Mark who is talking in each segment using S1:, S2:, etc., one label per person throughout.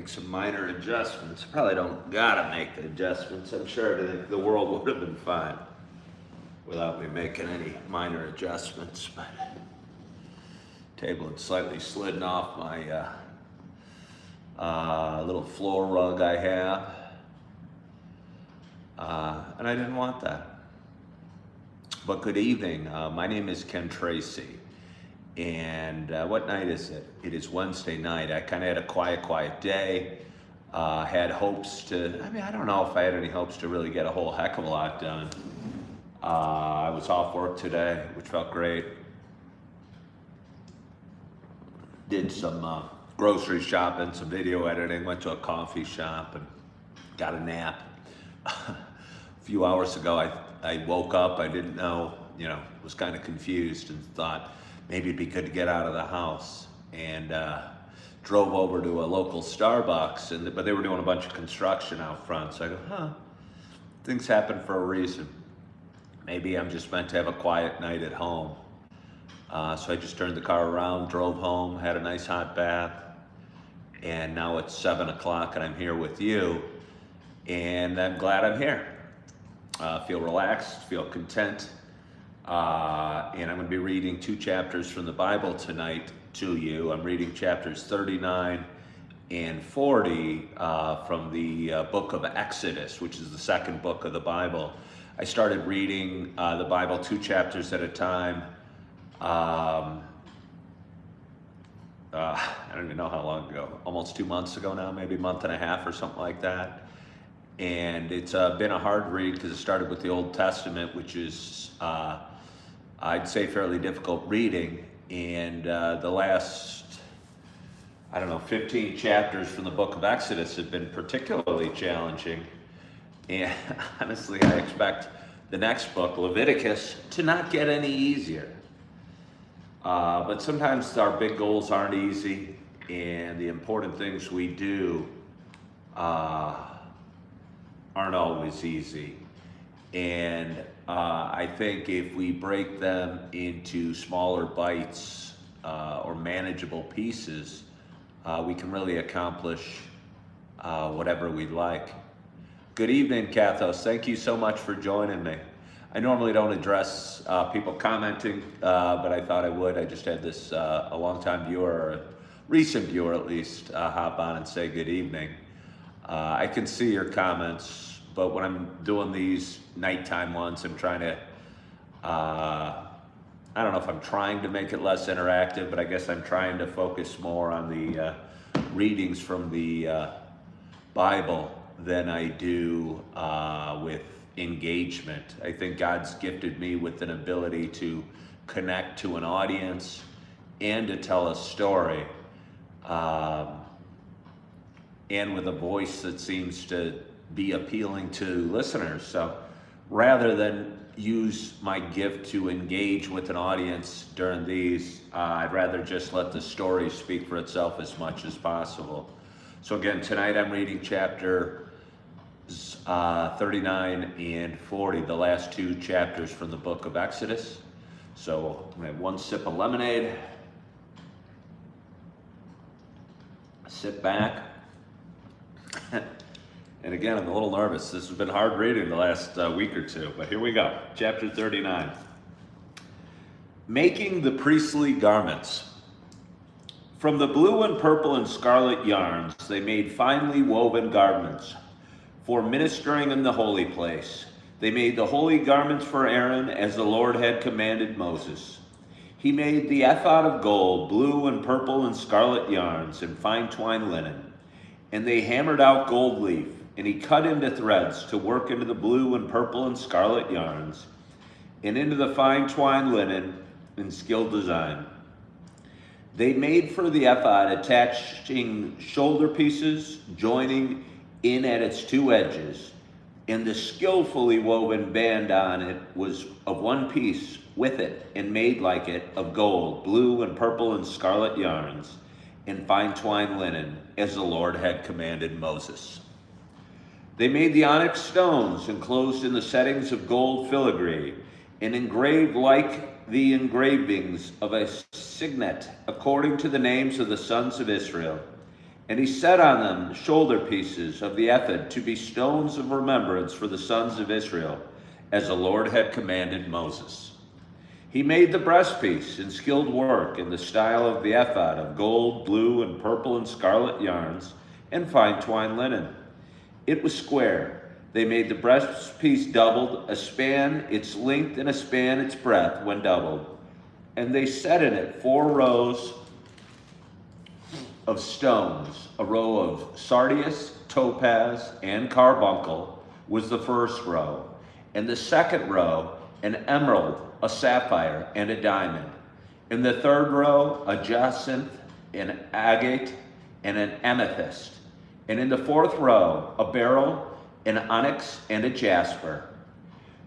S1: some minor adjustments. Probably don't gotta make adjustments. I'm sure the world would have been fine without me making any minor adjustments. But table had slightly slidden off my little floor rug I have, and I didn't want that. But good evening. My name is Ken Tracy. And what night is it? It is Wednesday night. I kind of had a quiet day. Had hopes to, I don't know if I had any hopes to really get a whole heck of a lot done. I was off work today, which felt great. Did some grocery shopping, some video editing, went to a coffee shop and got a nap. A few hours ago, I woke up, I didn't know, was kind of confused and thought, maybe it'd be good to get out of the house, and drove over to a local Starbucks, but they were doing a bunch of construction out front. So I go, things happen for a reason. Maybe I'm just meant to have a quiet night at home. So I just turned the car around, drove home, had a nice hot bath, and now it's 7 o'clock and I'm here with you, and I'm glad I'm here. Feel relaxed, feel content. And I'm going to be reading 2 chapters from the Bible tonight to you. I'm reading chapters 39 and 40 from the book of Exodus, which is the second book of the Bible. I started reading the Bible 2 chapters at a time. I don't even know how long ago, almost 2 months ago now, maybe a month and a half or something like that. And it's been a hard read because it started with the Old Testament, which is I'd say fairly difficult reading, and the last, 15 chapters from the book of Exodus have been particularly challenging, and honestly, I expect the next book, Leviticus, to not get any easier. But sometimes our big goals aren't easy, and the important things we do aren't always easy. And I think if we break them into smaller bites or manageable pieces, we can really accomplish whatever we'd like. Good evening, Kathos. Thank you so much for joining me. I normally don't address people commenting, but I thought I would. I just had this a longtime viewer, or a recent viewer at least, hop on and say good evening. I can see your comments. But when I'm doing these nighttime ones, I'm trying to, I don't know if I'm trying to make it less interactive, but I guess I'm trying to focus more on the readings from the Bible than I do with engagement. I think God's gifted me with an ability to connect to an audience and to tell a story, and with a voice that seems to be appealing to listeners. So rather than use my gift to engage with an audience during these, I'd rather just let the story speak for itself as much as possible. So again, tonight I'm reading chapter 39 and 40, the last 2 chapters from the book of Exodus. So I'm gonna have one sip of lemonade, sit back. And again, I'm a little nervous. This has been hard reading the last week or two, but here we go. Chapter 39. Making the priestly garments. From the blue and purple and scarlet yarns, they made finely woven garments for ministering in the holy place. They made the holy garments for Aaron as the Lord had commanded Moses. He made the ephod of gold, blue and purple and scarlet yarns, and fine twined linen. And they hammered out gold leaf, and he cut into threads to work into the blue and purple and scarlet yarns, and into the fine twined linen in skilled design. They made for the ephod attaching shoulder pieces, joining in at its 2 edges, and the skillfully woven band on it was of one piece with it, and made like it of gold, blue and purple and scarlet yarns, and fine twined linen, as the Lord had commanded Moses. They made the onyx stones enclosed in the settings of gold filigree, and engraved like the engravings of a signet according to the names of the sons of Israel. And he set on them the shoulder pieces of the ephod to be stones of remembrance for the sons of Israel, as the Lord had commanded Moses. He made the breastpiece in skilled work in the style of the ephod of gold, blue, and purple and scarlet yarns, and fine twined linen. It was square. They made the breastpiece doubled, a span its length and a span its breadth when doubled. And they set in it 4 rows of stones. A row of sardius, topaz, and carbuncle was the first row, and the second row an emerald, a sapphire, and a diamond. In the third row a jacinth, an agate, and an amethyst. And in the fourth row a beryl, an onyx, and a jasper.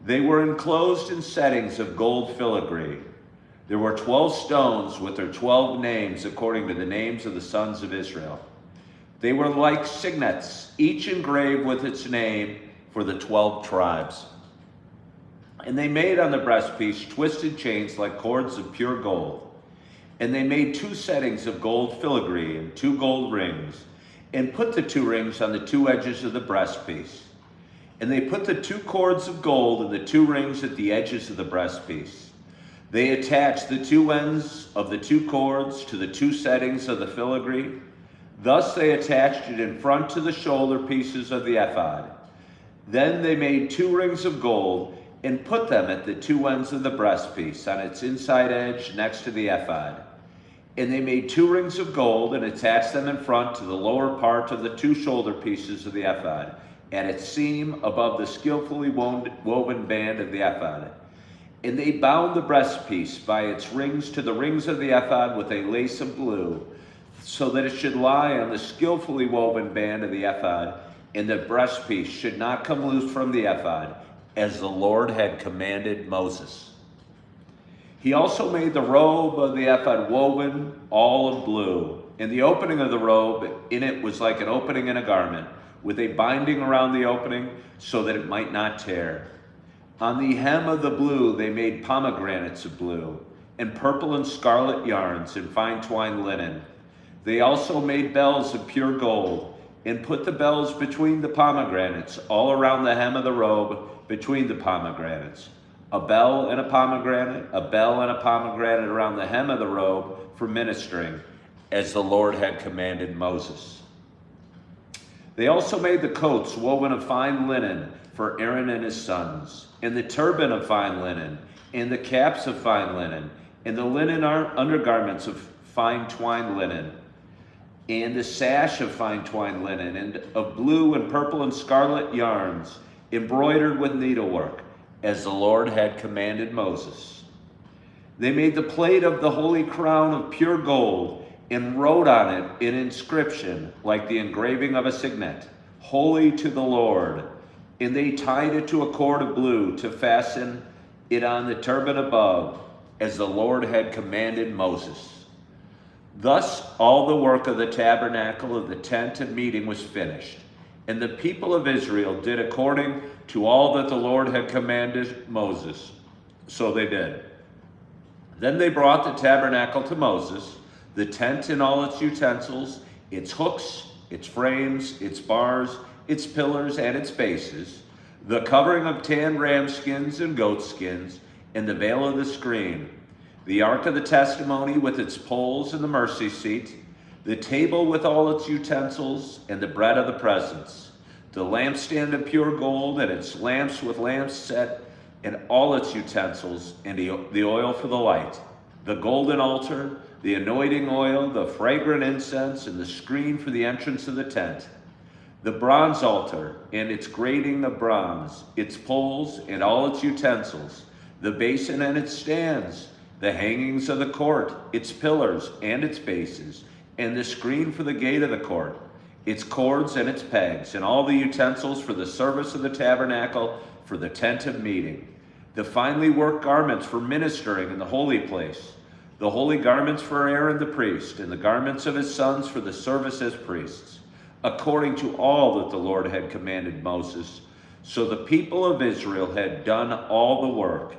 S1: They were enclosed in settings of gold filigree. There were 12 stones with their 12 names according to the names of the sons of Israel. They were like signets, each engraved with its name for the 12 tribes. And they made on the breastpiece twisted chains like cords of pure gold. And they made 2 settings of gold filigree and 2 gold rings, and put the 2 rings on the 2 edges of the breastpiece. And they put the 2 cords of gold and the 2 rings at the edges of the breastpiece. They attached the 2 ends of the 2 cords to the 2 settings of the filigree. Thus they attached it in front to the shoulder pieces of the ephod. Then they made 2 rings of gold and put them at the 2 ends of the breastpiece on its inside edge next to the ephod. And they made 2 rings of gold and attached them in front to the lower part of the 2 shoulder pieces of the ephod, at its seam above the skillfully woven band of the ephod. And they bound the breastpiece by its rings to the rings of the ephod with a lace of blue, so that it should lie on the skillfully woven band of the ephod, and the breastpiece should not come loose from the ephod, as the Lord had commanded Moses. He also made the robe of the ephod woven all of blue, and the opening of the robe in it was like an opening in a garment, with a binding around the opening so that it might not tear. On the hem of the blue they made pomegranates of blue, and purple and scarlet yarns, and fine twined linen. They also made bells of pure gold, and put the bells between the pomegranates, all around the hem of the robe between the pomegranates. A bell and a pomegranate around the hem of the robe for ministering, as the Lord had commanded Moses. They also made the coats woven of fine linen for Aaron and his sons, and the turban of fine linen, and the caps of fine linen, and the linen undergarments of fine twined linen, and the sash of fine twined linen, and of blue and purple and scarlet yarns, embroidered with needlework, as the Lord had commanded Moses. They made the plate of the holy crown of pure gold, and wrote on it an inscription like the engraving of a signet, "Holy to the Lord." And they tied it to a cord of blue to fasten it on the turban above, as the Lord had commanded Moses. Thus all the work of the tabernacle of the tent of meeting was finished, and the people of Israel did according to all that the Lord had commanded Moses. So they did. Then they brought the tabernacle to Moses, the tent and all its utensils, its hooks, its frames, its bars, its pillars and its bases, the covering of tanned ram skins and goat skins, and the veil of the screen, the ark of the testimony with its poles and the mercy seat, the table with all its utensils, and the bread of the presence, the lampstand of pure gold, and its lamps with lamps set, and all its utensils, and the oil for the light, the golden altar, the anointing oil, the fragrant incense, and the screen for the entrance of the tent, the bronze altar and its grating of bronze, its poles and all its utensils, the basin and its stands, the hangings of the court, its pillars and its bases, and the screen for the gate of the court, its cords and its pegs, and all the utensils for the service of the tabernacle, for the tent of meeting, the finely worked garments for ministering in the holy place, the holy garments for Aaron the priest, and the garments of his sons for the service as priests, according to all that the Lord had commanded Moses. So the people of Israel had done all the work.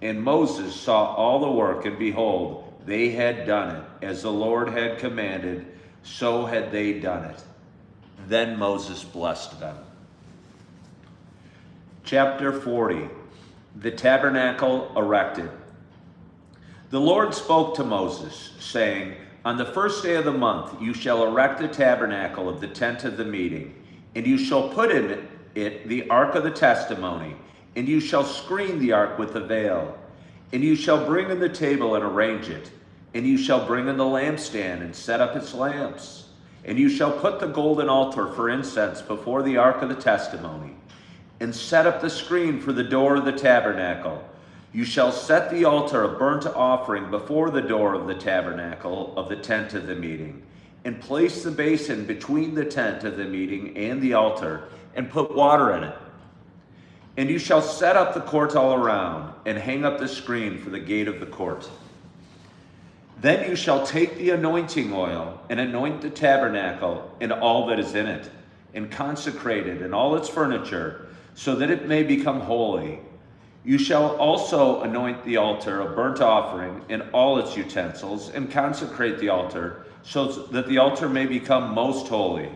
S1: And Moses saw all the work, and behold, they had done it, as the Lord had commanded. so had they done it. Then Moses blessed them. Chapter 40, the tabernacle erected. The Lord spoke to Moses, saying, on the first day of the month you shall erect the tabernacle of the tent of the meeting, and you shall put in it the ark of the testimony, and you shall screen the ark with the veil. And you shall bring in the table and arrange it, and you shall bring in the lampstand and set up its lamps. And you shall put the golden altar for incense before the ark of the testimony, and set up the screen for the door of the tabernacle. You shall set the altar of burnt offering before the door of the tabernacle of the tent of the meeting, and place the basin between the tent of the meeting and the altar, and put water in it. And you shall set up the court all around, and hang up the screen for the gate of the court. Then you shall take the anointing oil, and anoint the tabernacle and all that is in it, and consecrate it and all its furniture, so that it may become holy. You shall also anoint the altar of burnt offering and all its utensils, and consecrate the altar, so that the altar may become most holy.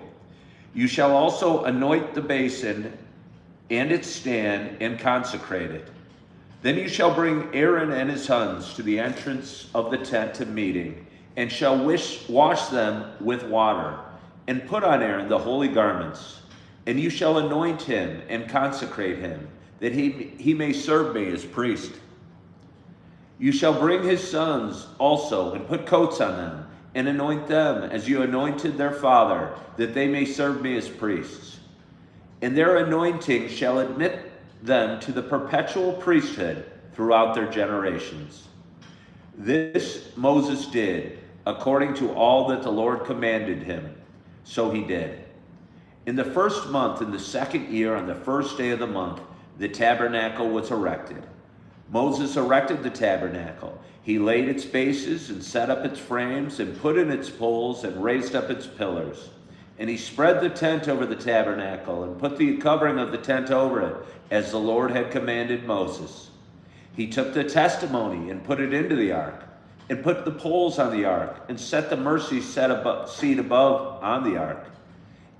S1: You shall also anoint the basin and its stand, and consecrate it. Then you shall bring Aaron and his sons to the entrance of the tent of meeting, and shall wash them with water, and put on Aaron the holy garments. And you shall anoint him and consecrate him, that he may serve me as priest. You shall bring his sons also, and put coats on them, and anoint them as you anointed their father, that they may serve me as priests. And their anointing shall admit them to the perpetual priesthood throughout their generations. This Moses did, according to all that the Lord commanded him, so he did. In the first month, in the second year, on the first day of the month, the tabernacle was erected. Moses erected the tabernacle. He laid its bases and set up its frames and put in its poles and raised up its pillars. And he spread the tent over the tabernacle and put the covering of the tent over it, as the Lord had commanded Moses. He took the testimony and put it into the ark, and put the poles on the ark, and set the mercy seat above on the ark.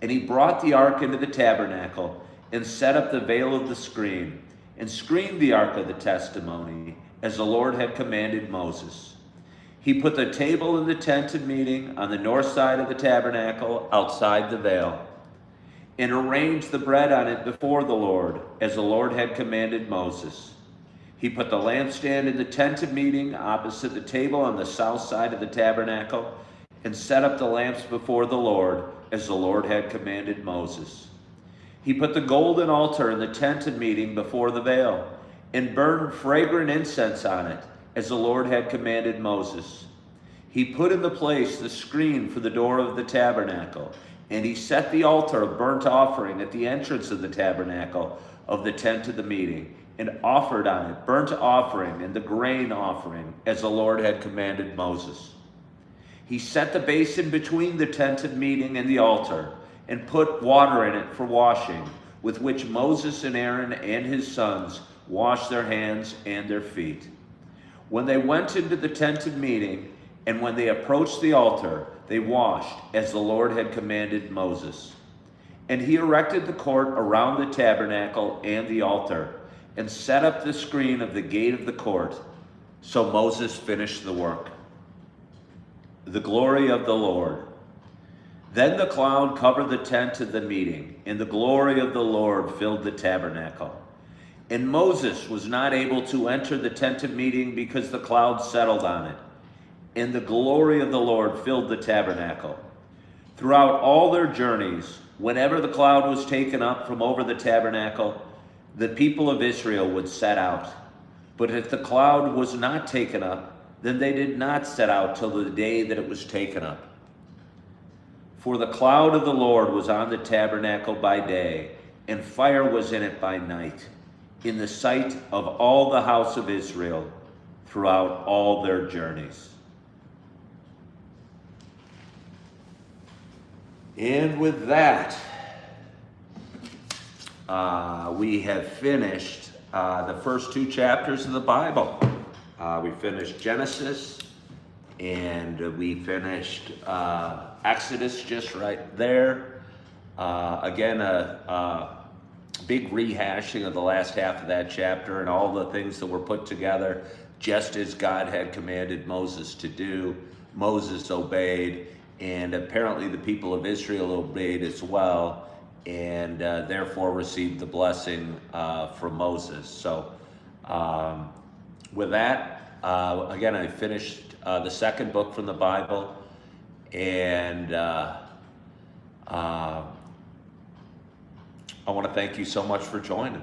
S1: And he brought the ark into the tabernacle, and set up the veil of the screen, and screened the ark of the testimony, as the Lord had commanded Moses. He put the table in the tent of meeting on the north side of the tabernacle outside the veil, and arranged the bread on it before the Lord, as the Lord had commanded Moses. He put the lampstand in the tent of meeting opposite the table on the south side of the tabernacle, and set up the lamps before the Lord, as the Lord had commanded Moses. He put the golden altar in the tent of meeting before the veil, and burned fragrant incense on it, as the Lord had commanded Moses. He put in the place the screen for the door of the tabernacle, and he set the altar of burnt offering at the entrance of the tabernacle of the tent of the meeting, and offered on it burnt offering and the grain offering, as the Lord had commanded Moses. He set the basin between the tent of meeting and the altar, and put water in it for washing, with which Moses and Aaron and his sons washed their hands and their feet. When they went into the tent of meeting, and when they approached the altar, they washed, as the Lord had commanded Moses. And he erected the court around the tabernacle and the altar, and set up the screen of the gate of the court. So Moses finished the work. The glory of the Lord. Then the cloud covered the tent of the meeting, and the glory of the Lord filled the tabernacle. And Moses was not able to enter the tent of meeting because the cloud settled on it, and the glory of the Lord filled the tabernacle. Throughout all their journeys, whenever the cloud was taken up from over the tabernacle, the people of Israel would set out. But if the cloud was not taken up, then they did not set out till the day that it was taken up. For the cloud of the Lord was on the tabernacle by day, and fire was in it by night, in the sight of all the house of Israel throughout all their journeys. And with that, we have finished the first two chapters of the Bible. We finished Genesis, and we finished Exodus just right there. Again, a big rehashing of the last half of that chapter and all the things that were put together just as God had commanded Moses to do. Moses obeyed, and apparently the people of Israel obeyed as well, and therefore received the blessing from Moses. So with that, again, I finished the second book from the Bible, and I want to thank you so much for joining.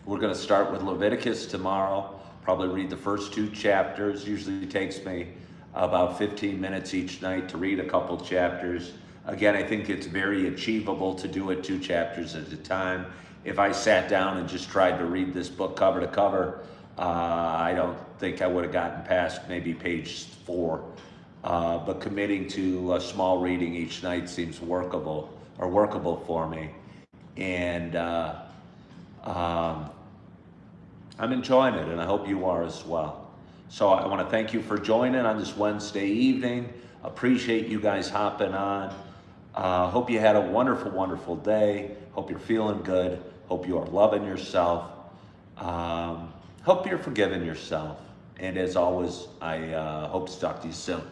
S1: We're going to start with Leviticus tomorrow, probably read the first 2 chapters. Usually it takes me about 15 minutes each night to read a couple chapters. Again, I think it's very achievable to do it 2 chapters at a time. If I sat down and just tried to read this book cover to cover, I don't think I would have gotten past maybe page 4. But committing to a small reading each night seems workable for me. And I'm enjoying it, and I hope you are as well. So I want to thank you for joining on this Wednesday evening. Appreciate you guys hopping on. Hope you had a wonderful, wonderful day. Hope you're feeling good. Hope you are loving yourself. Hope you're forgiving yourself. And as always, I hope to talk to you soon.